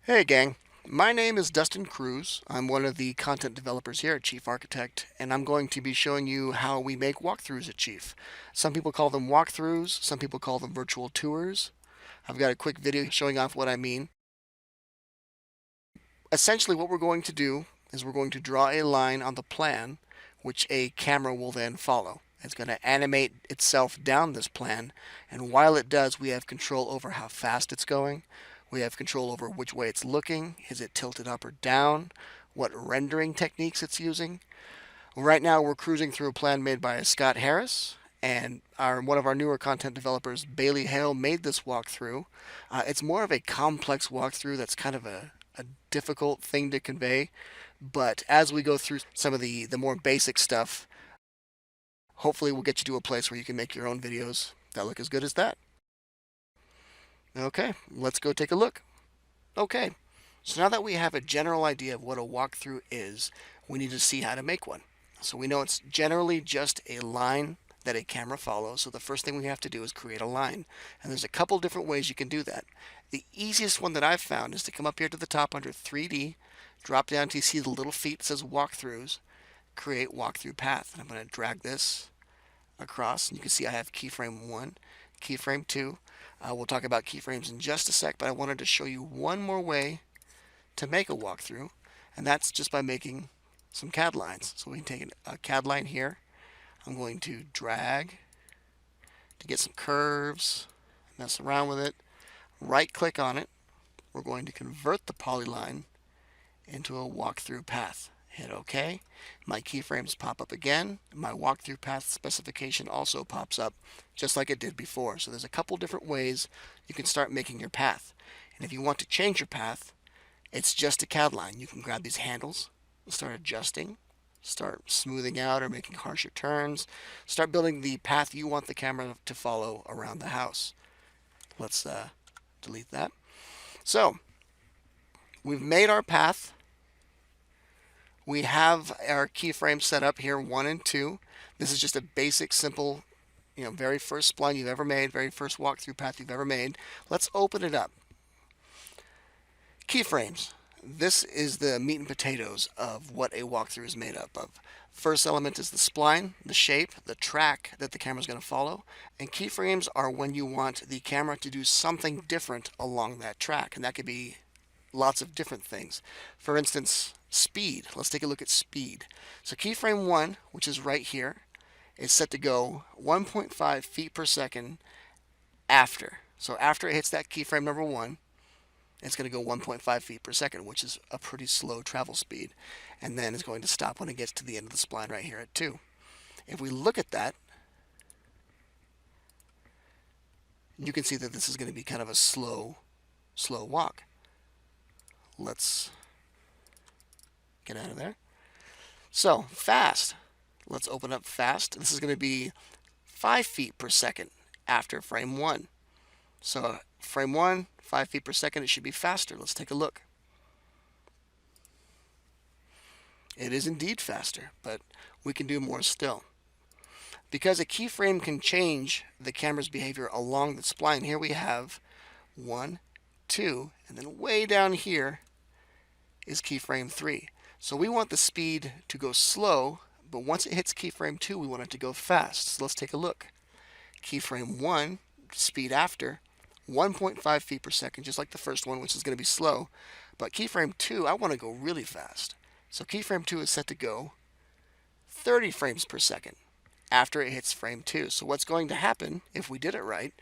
Hey gang, my name is Dustin Cruz. I'm one of the content developers here at Chief Architect, and I'm going to be showing you how we make walkthroughs at Chief. Some people call them walkthroughs, some people call them virtual tours. I've got a quick video showing off what I mean. Essentially what we're going to do is we're going to draw a line on the plan, which a camera will then follow. It's going to animate itself down this plan, and while it does, we have control over how fast it's going. We have control over which way it's looking. Is it tilted up or down? What rendering techniques it's using. Right now, we're cruising through a plan made by Scott Harris, and one of our newer content developers, Bailey Hale, made this walkthrough. It's more of a complex walkthrough that's kind of a difficult thing to convey, but as we go through some of the more basic stuff, hopefully we'll get you to a place where you can make your own videos that look as good as that. Okay, let's go take a look. Okay, so now that we have a general idea of what a walkthrough is, we need to see how to make one. So we know it's generally just a line that a camera follows. So the first thing we have to do is create a line. And there's a couple different ways you can do that. The easiest one that I've found is to come up here to the top under 3D, drop down till you see the little feet that says walkthroughs, create walkthrough path. And I'm going to drag this across, and you can see I have keyframe 1, keyframe 2. We'll talk about keyframes in just a sec, but I wanted to show you one more way to make a walkthrough, and that's just by making some CAD lines. So we can take a CAD line here. I'm going to drag to get some curves, mess around with it, right click on it. We're going to convert the polyline into a walkthrough path. Hit OK. My keyframes pop up again. My walkthrough path specification also pops up just like it did before. So there's a couple different ways you can start making your path. And if you want to change your path, it's just a CAD line. You can grab these handles, start adjusting, start smoothing out or making harsher turns, start building the path you want the camera to follow around the house. Let's delete that. So we've made our path. We have our keyframes set up here, 1 and 2. This is just a basic, simple, very first spline you've ever made, very first walkthrough path you've ever made. Let's open it up. Keyframes. This is the meat and potatoes of what a walkthrough is made up of. First element is the spline, the shape, the track that the camera is going to follow, and keyframes are when you want the camera to do something different along that track, and that could be lots of different things. For instance, speed. Let's take a look at speed. So keyframe 1, which is right here, is set to go 1.5 feet per second after. So after it hits that keyframe number 1, it's going to go 1.5 feet per second, which is a pretty slow travel speed. And then it's going to stop when it gets to the end of the spline right here at 2. If we look at that, you can see that this is going to be kind of a slow walk. Let's get out of there. So, fast. Let's open up fast. This is going to be 5 feet per second after frame 1. So, frame 1, 5 feet per second, it should be faster. Let's take a look. It is indeed faster, but we can do more still. Because a keyframe can change the camera's behavior along the spline, here we have 1, 2, and then way down here is keyframe 3. So we want the speed to go slow, but once it hits keyframe 2, we want it to go fast. So let's take a look. Keyframe 1, speed after, 1.5 feet per second, just like the first one, which is going to be slow. But keyframe 2, I want to go really fast. So keyframe 2 is set to go 30 frames per second after it hits frame 2. So what's going to happen, if we did it right,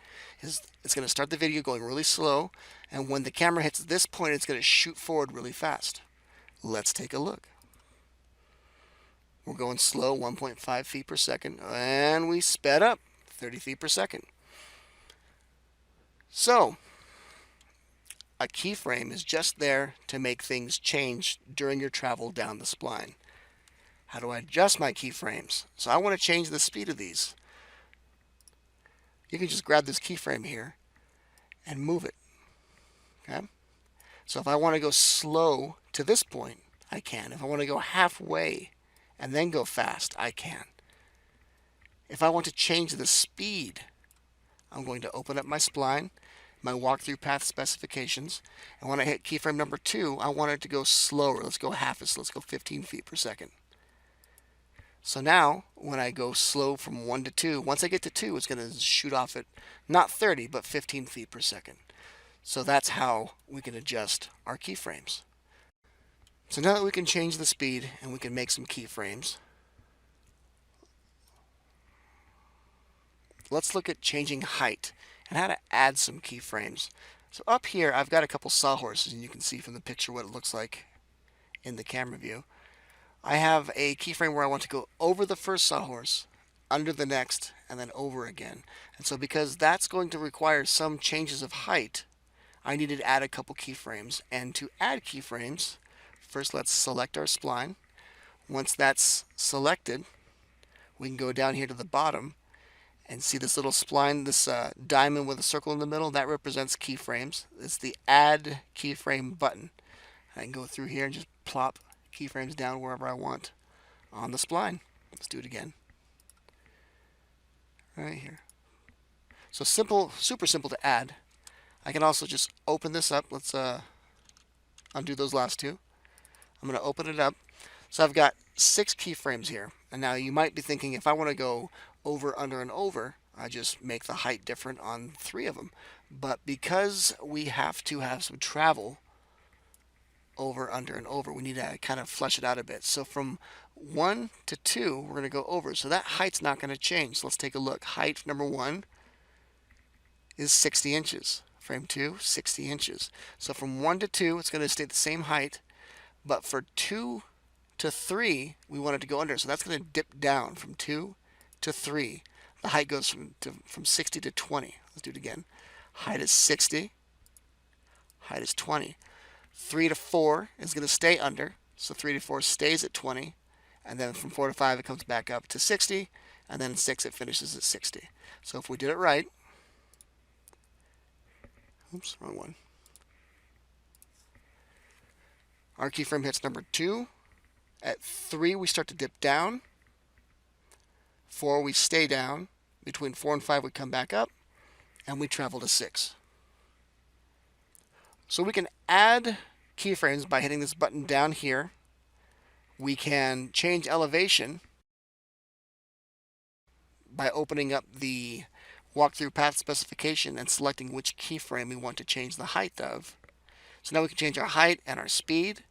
is it's going to start the video going really slow, and when the camera hits this point, it's going to shoot forward really fast. Let's take a look. We're going slow, 1.5 feet per second, and we sped up 30 feet per second. So, a keyframe is just there to make things change during your travel down the spline. How do I adjust my keyframes? So I want to change the speed of these. You can just grab this keyframe here and move it. Okay? So if I want to go slow to this point, I can. If I want to go halfway and then go fast, I can. If I want to change the speed, I'm going to open up my spline, my walkthrough path specifications. And when I hit keyframe number 2, I want it to go slower. Let's go half as slow. Let's go 15 feet per second. So now, when I go slow from 1 to 2, once I get to 2, it's going to shoot off at not 30, but 15 feet per second. So that's how we can adjust our keyframes. So now that we can change the speed and we can make some keyframes, let's look at changing height and how to add some keyframes. So up here, I've got a couple sawhorses, and you can see from the picture what it looks like in the camera view. I have a keyframe where I want to go over the first sawhorse, under the next, and then over again. And so because that's going to require some changes of height, I needed to add a couple keyframes. And to add keyframes, first let's select our spline. Once that's selected, we can go down here to the bottom and see this little spline, this diamond with a circle in the middle. That represents keyframes. It's the Add Keyframe button. I can go through here and just plop keyframes down wherever I want on the spline. Let's do it again. Right here. So simple, super simple to add. I can also just open this up. Let's undo those last two. I'm going to open it up. So I've got 6 keyframes here. And now you might be thinking, if I want to go over, under, and over, I just make the height different on 3 of them. But because we have to have some travel over, under, and over, we need to kind of flesh it out a bit. So from 1 to 2, we're going to go over. So that height's not going to change. So let's take a look. Height number 1 is 60 inches. Frame 2, 60 inches. So from 1 to 2, it's going to stay the same height. But for 2 to 3, we want it to go under. So that's going to dip down from 2 to 3. The height goes from 60 to 20. Let's do it again. Height is 60. Height is 20. 3 to 4 is going to stay under. So 3 to 4 stays at 20. And then from 4 to 5, it comes back up to 60. And then 6, it finishes at 60. So if we did it right, oops, wrong one. Our keyframe hits number 2. At 3, we start to dip down. 4, we stay down. Between 4 and 5, we come back up. And we travel to 6. So we can add keyframes by hitting this button down here. We can change elevation by opening up the walkthrough path specification and selecting which keyframe we want to change the height of. So now we can change our height and our speed.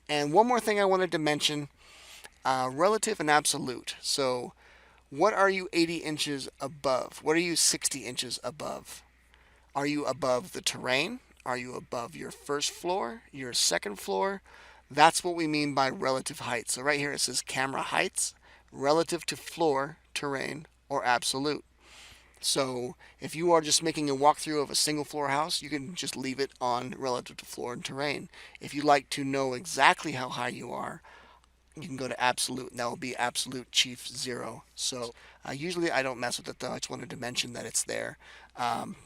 And one more thing I wanted to mention, relative and absolute. So what are you 80 inches above? What are you 60 inches above? Are you above the terrain? Are you above your first floor, your second floor? That's what we mean by relative height. So right here it says camera heights, relative to floor, terrain, or absolute. So if you are just making a walkthrough of a single floor house, you can just leave it on relative to floor and terrain. If you'd like to know exactly how high you are, you can go to absolute, and that will be absolute chief 0. So usually I don't mess with it though. I just wanted to mention that it's there.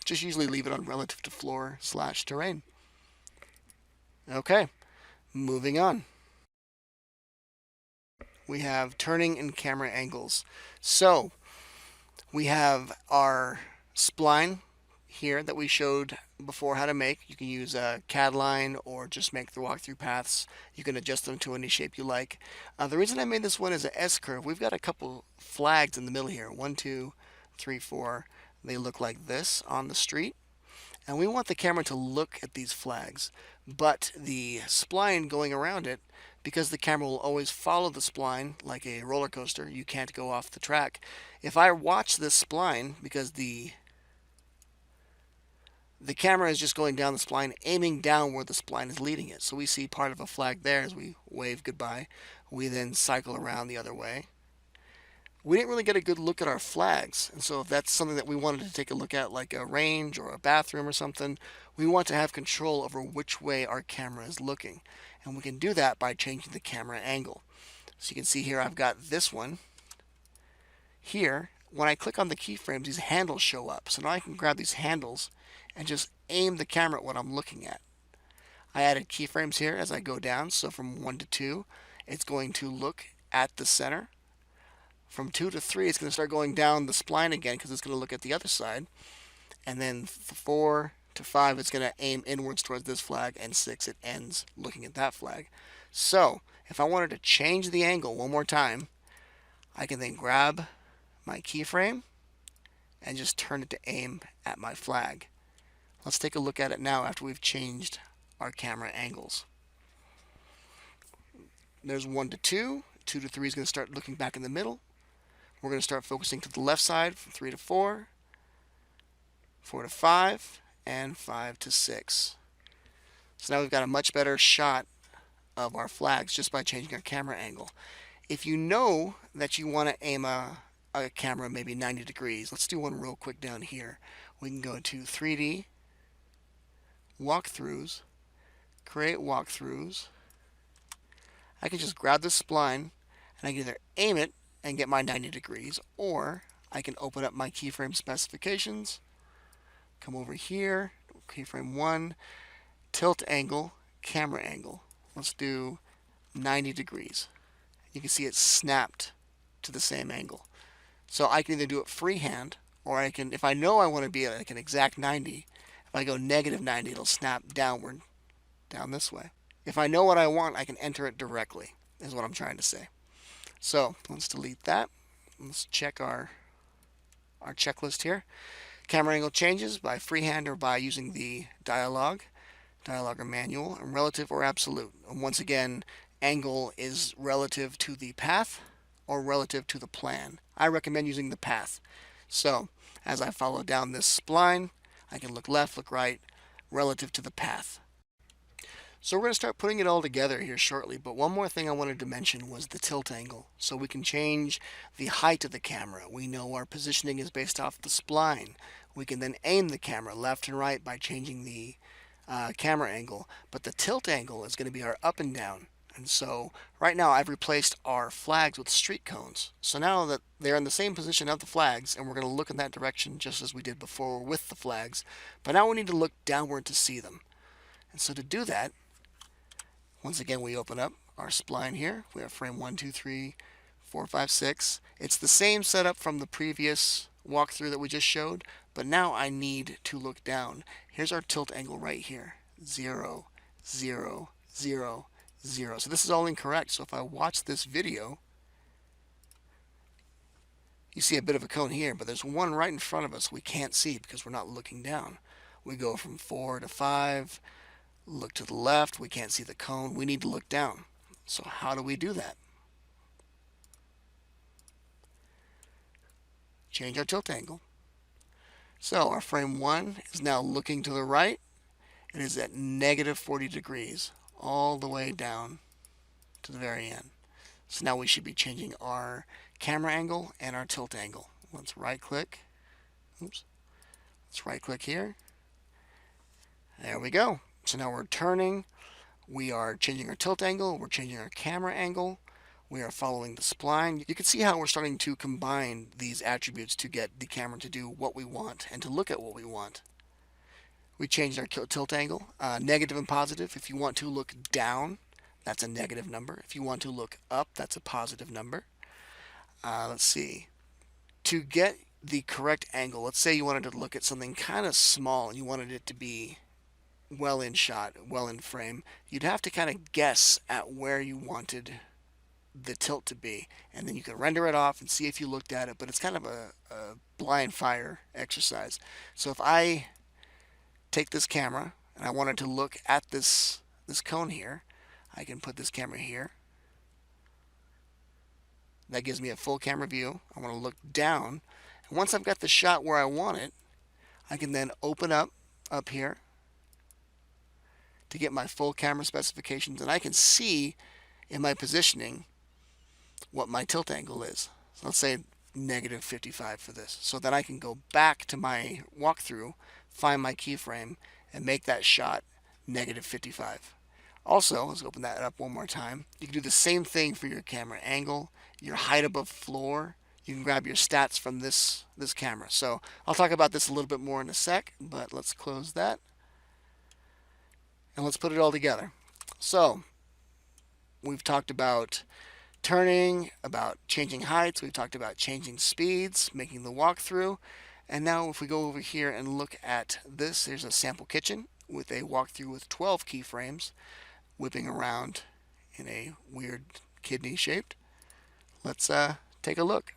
Just usually leave it on relative to floor / terrain. Okay, moving on. We have turning and camera angles. So we have our spline here that we showed before how to make. You can use a CAD line or just make the walkthrough paths. You can adjust them to any shape you like. The reason I made this one as an S-curve, we've got a couple flags in the middle here. 1, 2, 3, 4. They look like this on the street. And we want the camera to look at these flags. But the spline going around it, because the camera will always follow the spline like a roller coaster, you can't go off the track. If I watch this spline, because the camera is just going down the spline, aiming down where the spline is leading it. So we see part of a flag there as we wave goodbye. We then cycle around the other way. We didn't really get a good look at our flags. And so if that's something that we wanted to take a look at, like a range or a bathroom or something, we want to have control over which way our camera is looking. And we can do that by changing the camera angle. So you can see here I've got this one. Here, when I click on the keyframes, these handles show up. So now I can grab these handles and just aim the camera at what I'm looking at. I added keyframes here as I go down. So from 1 to 2, it's going to look at the center. From 2 to 3, it's going to start going down the spline again because it's going to look at the other side. And then 4, to 5, it's going to aim inwards towards this flag, and 6, it ends looking at that flag. So if I wanted to change the angle one more time, I can then grab my keyframe and just turn it to aim at my flag. Let's take a look at it now after we've changed our camera angles. There's 1 to 2. 2 to 3 is going to start looking back in the middle. We're going to start focusing to the left side from 3 to 4, 4 to 5, and 5 to 6. So now we've got a much better shot of our flags just by changing our camera angle. If you know that you want to aim a camera maybe 90 degrees, let's do one real quick down here. We can go to 3D, walkthroughs, create walkthroughs. I can just grab this spline and I can either aim it and get my 90 degrees, or I can open up my keyframe specifications, come over here, keyframe 1, tilt angle, camera angle. Let's do 90 degrees. You can see it snapped to the same angle. So I can either do it freehand, or I can, if I know I want to be at like an exact 90, if I go negative 90, it'll snap downward, down this way. If I know what I want, I can enter it directly, is what I'm trying to say. So let's delete that. Let's check our checklist here. Camera angle changes by freehand or by using the dialog or manual, and relative or absolute. And once again, angle is relative to the path or relative to the plan. I recommend using the path. So as I follow down this spline, I can look left, look right, relative to the path. So we're going to start putting it all together here shortly, but one more thing I wanted to mention was the tilt angle. So we can change the height of the camera. We know our positioning is based off the spline. We can then aim the camera left and right by changing the camera angle, but the tilt angle is going to be our up and down. And so right now I've replaced our flags with street cones. So now that they're in the same position of the flags, and we're going to look in that direction just as we did before with the flags, but now we need to look downward to see them. And so to do that, once again, we open up our spline here. We have frame 1, 2, 3, 4, 5, 6. It's the same setup from the previous walkthrough that we just showed, but now I need to look down. Here's our tilt angle right here. 0, 0, 0, 0. So this is all incorrect. So if I watch this video, you see a bit of a cone here, but there's one right in front of us we can't see because we're not looking down. We go from 4 to 5. Look to the left, we can't see the cone, we need to look down. So how do we do that? Change our tilt angle. So our frame 1 is now looking to the right. It is at negative 40 degrees all the way down to the very end. So now we should be changing our camera angle and our tilt angle. Let's right click. Oops. Let's right click here. There we go. So now we're turning, we are changing our tilt angle, we're changing our camera angle, we are following the spline. You can see how we're starting to combine these attributes to get the camera to do what we want and to look at what we want. We changed our tilt angle, negative and positive. If you want to look down, that's a negative number. If you want to look up, that's a positive number. Let's see. To get the correct angle, let's say you wanted to look at something kind of small and you wanted it to be well in shot, well in frame, you'd have to kind of guess at where you wanted the tilt to be, and then you can render it off and see if you looked at it, but it's kind of a blind fire exercise. So if I take this camera and I wanted to look at this cone here, I can put this camera here. That gives me a full camera view. I want to look down, and once I've got the shot where I want it, I can then open up here to get my full camera specifications, and I can see in my positioning what my tilt angle is. So let's say negative 55 for this. So then I can go back to my walkthrough, find my keyframe, and make that shot negative 55. Also, let's open that up one more time. You can do the same thing for your camera angle, your height above floor. You can grab your stats from this camera. So I'll talk about this a little bit more in a sec, but let's close that. And let's put it all together. So we've talked about turning, about changing heights, we've talked about changing speeds, making the walkthrough, And now if we go over here and look at this, there's a sample kitchen with a walkthrough with 12 keyframes whipping around in a weird kidney shaped. Let's take a look.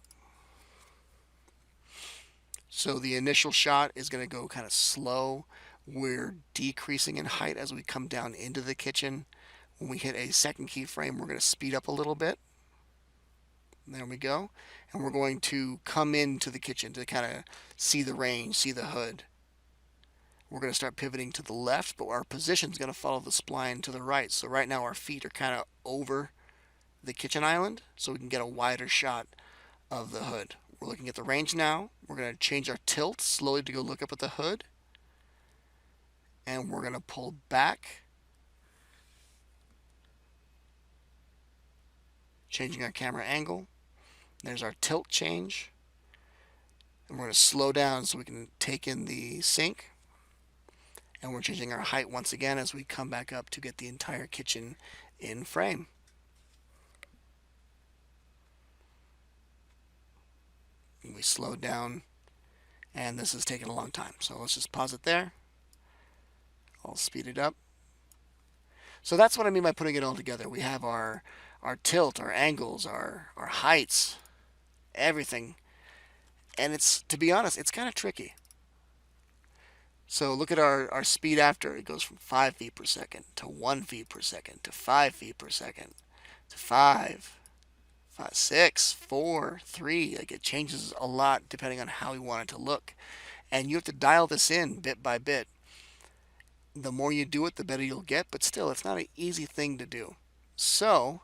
So the initial shot is going to go kind of slow. We're decreasing in height as we come down into the kitchen. When we hit a second keyframe, we're going to speed up a little bit. There we go. And we're going to come into the kitchen to kind of see the range, see the hood. We're going to start pivoting to the left, but our position is going to follow the spline to the right. So right now our feet are kind of over the kitchen island, so we can get a wider shot of the hood. We're looking at the range now. We're going to change our tilt slowly to go look up at the hood. And we're going to pull back, changing our camera angle. There's our tilt change. And we're going to slow down so we can take in the sink. And we're changing our height once again as we come back up to get the entire kitchen in frame. And we slowed down, and this is taking a long time. So let's just pause it there. I'll speed it up. So that's what I mean by putting it all together. We have our tilt, our angles, our heights, everything. And it's, to be honest, it's kind of tricky. So look at our speed after. It goes from 5 feet per second to 1 feet per second to 5 feet per second to 5, 6, 4, 3. Like, it changes a lot depending on how we want it to look. And you have to dial this in bit by bit. The more you do it, the better you'll get. But still, it's not an easy thing to do. So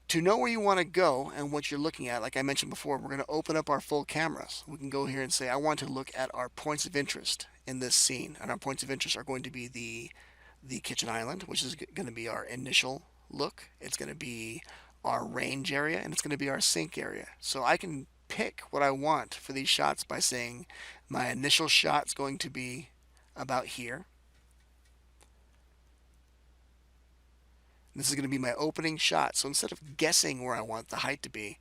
to know where you want to go and what you're looking at, like I mentioned before, we're going to open up our full cameras. We can go here and say, I want to look at our points of interest in this scene. And our points of interest are going to be the kitchen island, which is going to be our initial look. It's going to be our range area, and it's going to be our sink area. So I can pick what I want for these shots by saying my initial shot's going to be about here. This is going to be my opening shot. So instead of guessing where I want the height to be,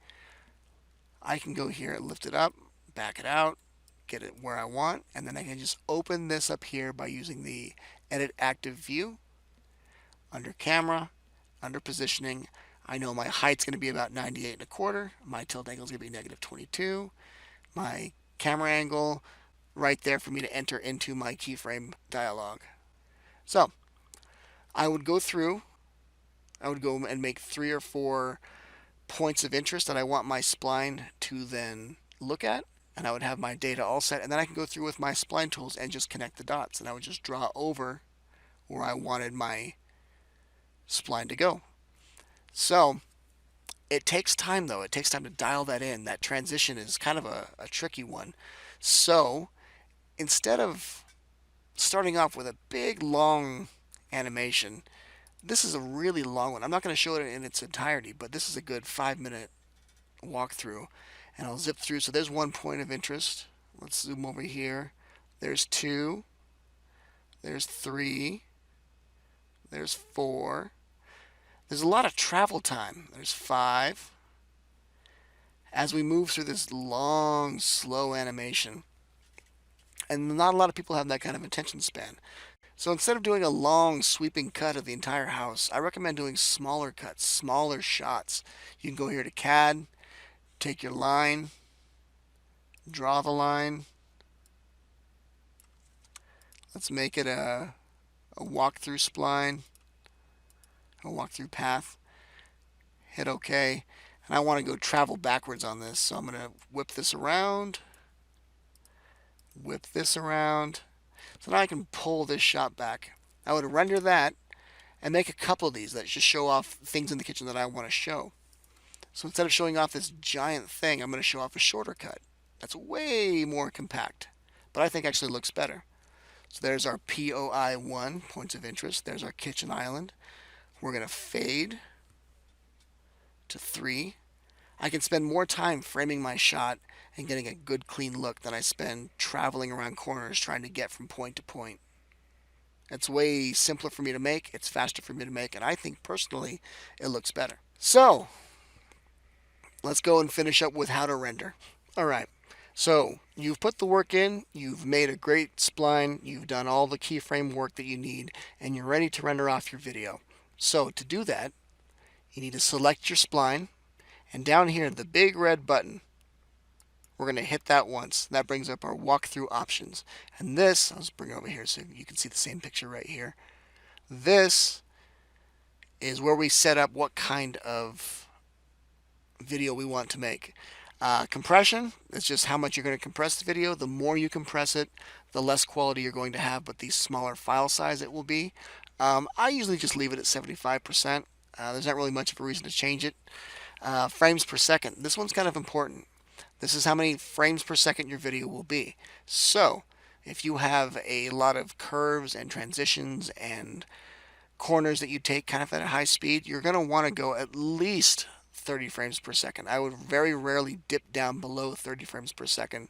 I can go here and lift it up, back it out, get it where I want, and then I can just open this up here by using the Edit Active View. Under Camera, under Positioning, I know my height's going to be about 98.25. My tilt angle is going to be -22. My camera angle right there for me to enter into my keyframe dialog. So I would go and make 3 or 4 points of interest that I want my spline to then look at, and I would have my data all set, and then I can go through with my spline tools and just connect the dots, and I would just draw over where I wanted my spline to go. So it takes time, though. It takes time to dial that in. That transition is kind of a tricky one. So instead of starting off with a big, long animation, this is a really long one. I'm not going to show it in its entirety, but this is a good 5-minute walkthrough. And I'll zip through. So there's 1 point of interest. Let's zoom over here. There's 2. There's 3. There's 4. There's a lot of travel time. There's 5. As we move through this long, slow animation, and not a lot of people have that kind of attention span. So instead of doing a long sweeping cut of the entire house, I recommend doing smaller cuts, smaller shots. You can go here to CAD, take your line, draw the line. Let's make it a walkthrough spline, a walkthrough path. Hit OK. And I want to go travel backwards on this, so I'm going to whip this around, whip this around. So now I can pull this shot back. I would render that and make a couple of these that just show off things in the kitchen that I want to show. So instead of showing off this giant thing, I'm going to show off a shorter cut. That's way more compact, but I think actually looks better. So there's our POI1, points of interest. There's our kitchen island. We're going to fade to 3. I can spend more time framing my shot and getting a good clean look than I spend traveling around corners trying to get from point to point. It's way simpler for me to make, it's faster for me to make, and I think personally it looks better. So let's go and finish up with how to render. Alright, So you've put the work in, you've made a great spline, you've done all the keyframe work that you need, and you're ready to render off your video. So to do that, you need to select your spline, and down here, the big red button, we're going to hit that once. That brings up our walkthrough options. And this, I'll just bring it over here so you can see the same picture right here. This is where we set up what kind of video we want to make. Compression is just how much you're going to compress the video. The more you compress it, the less quality you're going to have, but the smaller file size it will be. I usually just leave it at 75%. There's not really much of a reason to change it. Frames per second. This one's kind of important. This is how many frames per second your video will be. So, if you have a lot of curves and transitions and corners that you take kind of at a high speed, you're going to want to go at least 30 frames per second. I would very rarely dip down below 30 frames per second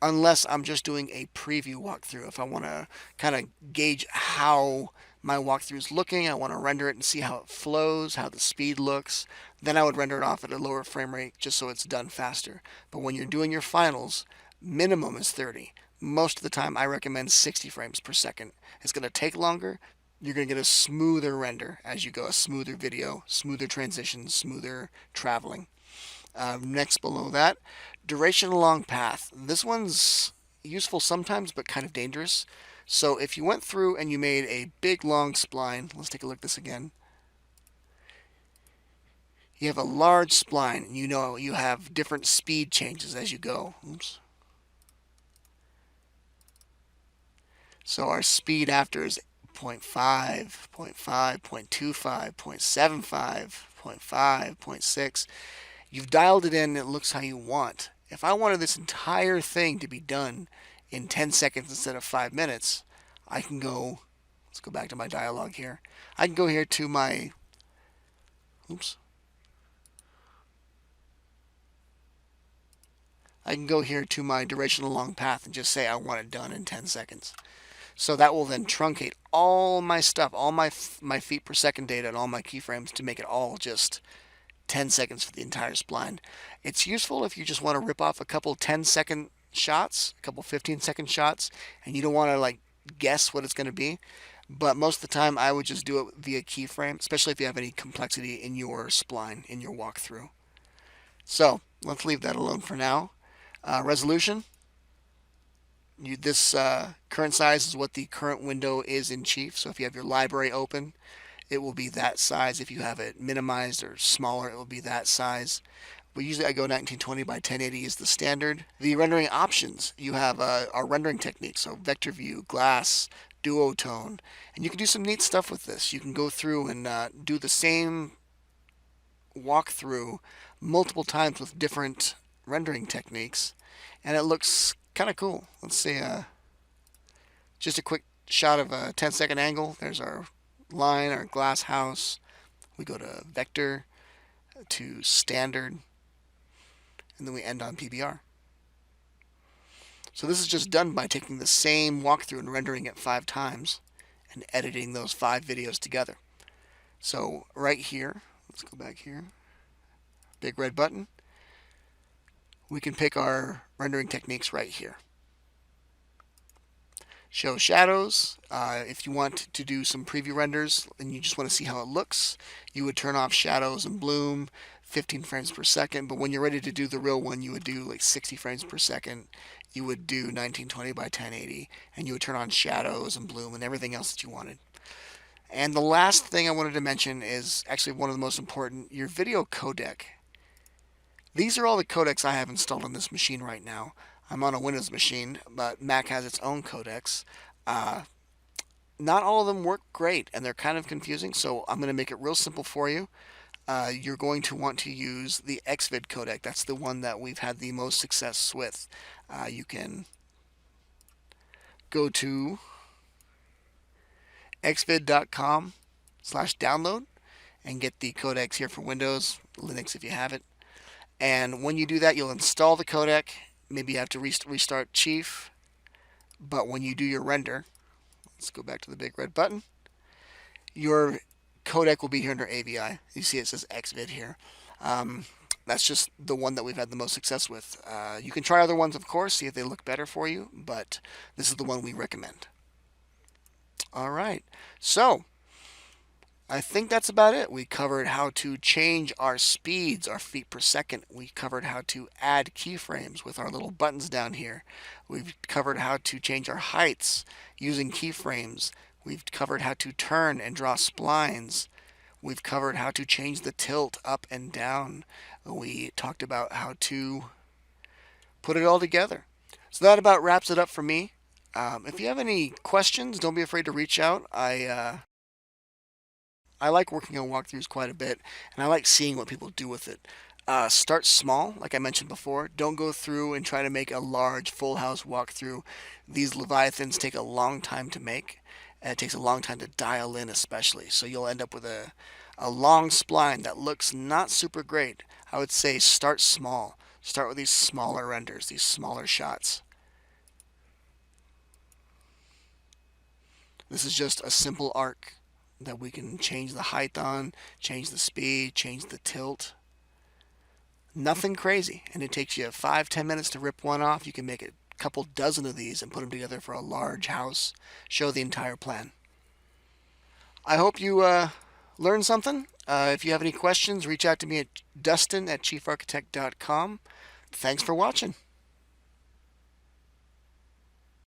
unless I'm just doing a preview walkthrough. If I want to kind of gauge how my walkthrough is looking, I want to render it and see how it flows, how the speed looks, then I would render it off at a lower frame rate just so it's done faster. But when you're doing your finals, minimum is 30. Most of the time I recommend 60 frames per second. It's going to take longer. You're going to get a smoother render as you go, a smoother video, smoother transitions, smoother traveling. Next below that, duration along path. This one's useful sometimes, but kind of dangerous. So if you went through and you made a big long spline, let's take a look at this again. You have a large spline, and you know you have different speed changes as you go. Oops. So our speed after is 0.5, 0.5, 0.25, 0.75, 0.5, 0.6. You've dialed it in and it looks how you want. If I wanted this entire thing to be done in 10 seconds instead of 5 minutes, I can go, let's go back to my dialogue here. I can go here to my, oops. I can go here to my duration along path and just say I want it done in 10 seconds. So that will then truncate all my stuff, all my feet per second data and all my keyframes to make it all just 10 seconds for the entire spline. It's useful if you just want to rip off a couple 10-second shots, a couple 15-second shots, and you don't want to like guess what it's going to be. But most of the time I would just do it via keyframe, especially if you have any complexity in your spline, in your walkthrough. So let's leave that alone for now. Resolution. This current size is what the current window is in Chief. So if you have your library open, it will be that size. If you have it minimized or smaller, it will be that size. But usually I go 1920 by 1080 is the standard. The rendering options, you have our rendering techniques, so vector view, glass, duotone, and you can do some neat stuff with this. You can go through and do the same walkthrough multiple times with different rendering techniques, and it looks kind of cool. Let's see, just a quick shot of a 10-second angle. There's our line, our glass house. We go to vector, to standard, and then we end on PBR. So this is just done by taking the same walkthrough and rendering it 5 times and editing those 5 videos together. So right here, let's go back here, big red button. We can pick our rendering techniques right here. Show shadows. If you want to do some preview renders and you just want to see how it looks, you would turn off shadows and bloom, 15 frames per second. But when you're ready to do the real one, you would do like 60 frames per second. You would do 1920 by 1080, and you would turn on shadows and bloom and everything else that you wanted. And the last thing I wanted to mention is actually one of the most important, your video codec. These are all the codecs I have installed on this machine right now. I'm on a Windows machine, but Mac has its own codecs. Not all of them work great, and they're kind of confusing, so I'm going to make it real simple for you. You're going to want to use the XVID codec. That's the one that we've had the most success with. You can go to xvid.com/download and get the codecs here for Windows, Linux if you have it. And when you do that, you'll install the codec. Maybe you have to restart Chief. But when you do your render, let's go back to the big red button. Your codec will be here under AVI. You see it says XVID here. That's just the one that we've had the most success with. You can try other ones, of course, see if they look better for you, but this is the one we recommend. All right. So, I think that's about it. We covered how to change our speeds, our feet per second. We covered how to add keyframes with our little buttons down here. We've covered how to change our heights using keyframes. We've covered how to turn and draw splines. We've covered how to change the tilt up and down. We talked about how to put it all together. So that about wraps it up for me. If you have any questions, don't be afraid to reach out. I like working on walkthroughs quite a bit, and I like seeing what people do with it. Start small, like I mentioned before. Don't go through and try to make a large full house walkthrough. These Leviathans take a long time to make, and it takes a long time to dial in, especially. So you'll end up with a long spline that looks not super great. I would say start small. Start with these smaller renders, these smaller shots. This is just a simple arc that we can change the height on, change the speed, change the tilt. Nothing crazy, and it takes you 5-10 minutes to rip one off. You can make a couple dozen of these and put them together for a large house. Show the entire plan. I hope you learned something. If you have any questions, reach out to me at dustin@chiefarchitect.com. Thanks for watching.